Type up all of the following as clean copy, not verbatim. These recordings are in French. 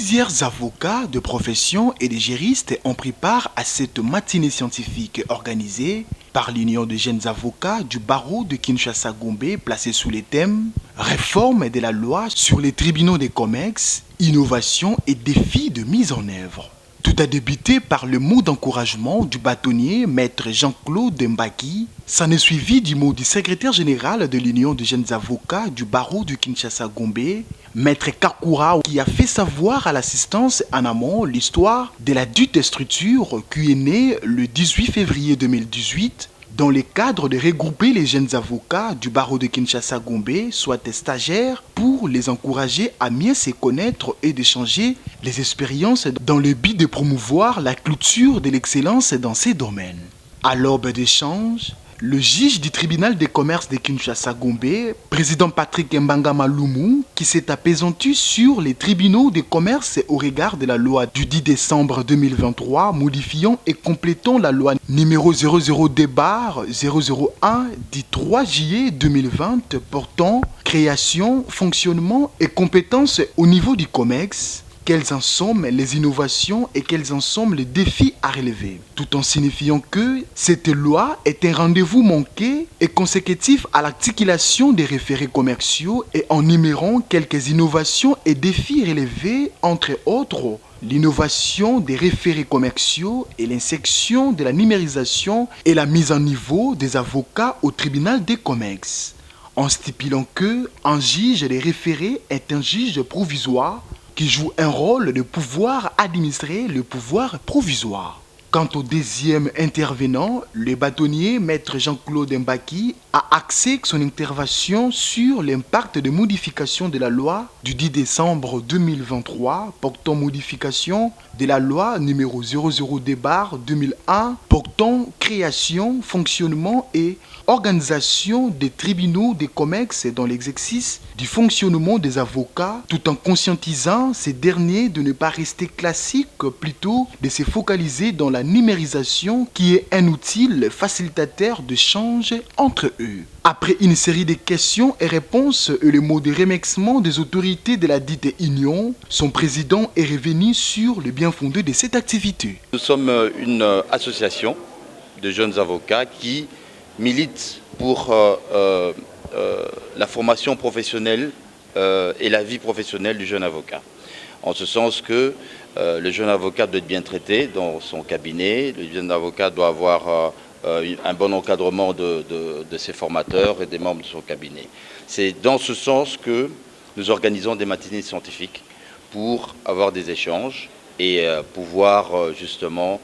Plusieurs avocats de profession et des juristes ont pris part à cette matinée scientifique organisée par l'Union des jeunes avocats du barreau de Kinshasa-Gombe, placée sous les thèmes réforme de la loi sur les tribunaux des COMEX, innovation et défis de mise en œuvre. Tout a débuté par le mot d'encouragement du bâtonnier maître Jean-Claude Mbaki. S'en est suivi du mot du secrétaire général de l'Union des jeunes avocats du barreau de Kinshasa-Gombe, maître Kakura, qui a fait savoir à l'assistance en amont l'histoire de la dite structure qui est née le 18 février 2018 dans le cadre de regrouper les jeunes avocats du barreau de Kinshasa-Gombe, soit des stagiaires, pour les encourager à mieux se connaître et d'échanger les expériences dans le but de promouvoir la culture de l'excellence dans ces domaines. À l'aube d'échanges, le juge du tribunal des commerces de Kinshasa-Gombe, président Patrick Mbanga Malumu, qui s'est apaisanti sur les tribunaux des commerces au regard de la loi du 10 décembre 2023, modifiant et complétant la loi numéro 00D-001 du 3 juillet 2020 portant création, fonctionnement et compétences au niveau du COMEX. Quelles en sont les innovations et quels en sont les défis à relever, tout en signifiant que cette loi est un rendez-vous manqué et consécutif à l'articulation des référés commerciaux et en numérant quelques innovations et défis relevés, entre autres l'innovation des référés commerciaux et l'insection de la numérisation et la mise en niveau des avocats au tribunal des COMEX, en stipulant que un juge des référés est un juge provisoire qui joue un rôle de pouvoir administrer le pouvoir provisoire. Quant au deuxième intervenant, le bâtonnier maître Jean-Claude Mbaki a axé son intervention sur l'impact de modification de la loi du 10 décembre 2023 portant modification de la loi numéro 00D-2001 portant création, fonctionnement et organisation des tribunaux des COMEX dans l'exercice du fonctionnement des avocats, tout en conscientisant ces derniers de ne pas rester classiques, plutôt de se focaliser dans la numérisation qui est un outil facilitateur d'échange entre eux. Après une série de questions et réponses et le mot de remerciement des autorités de la dite union, son président est revenu sur le bien fondé de cette activité. Nous sommes une association de jeunes avocats qui milite pour la formation professionnelle et la vie professionnelle du jeune avocat. En ce sens que le jeune avocat doit être bien traité dans son cabinet, le jeune avocat doit avoir un bon encadrement de ses formateurs et des membres de son cabinet. C'est dans ce sens que nous organisons des matinées scientifiques pour avoir des échanges et pouvoir justement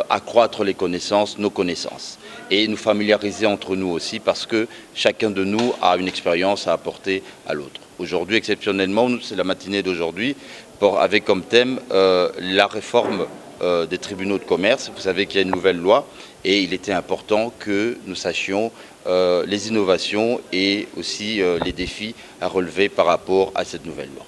accroître les connaissances, nos connaissances, et nous familiariser entre nous aussi parce que chacun de nous a une expérience à apporter à l'autre. Aujourd'hui, exceptionnellement, c'est la matinée d'aujourd'hui avec comme thème la réforme des tribunaux de commerce. Vous savez qu'il y a une nouvelle loi et il était important que nous sachions les innovations et aussi les défis à relever par rapport à cette nouvelle loi.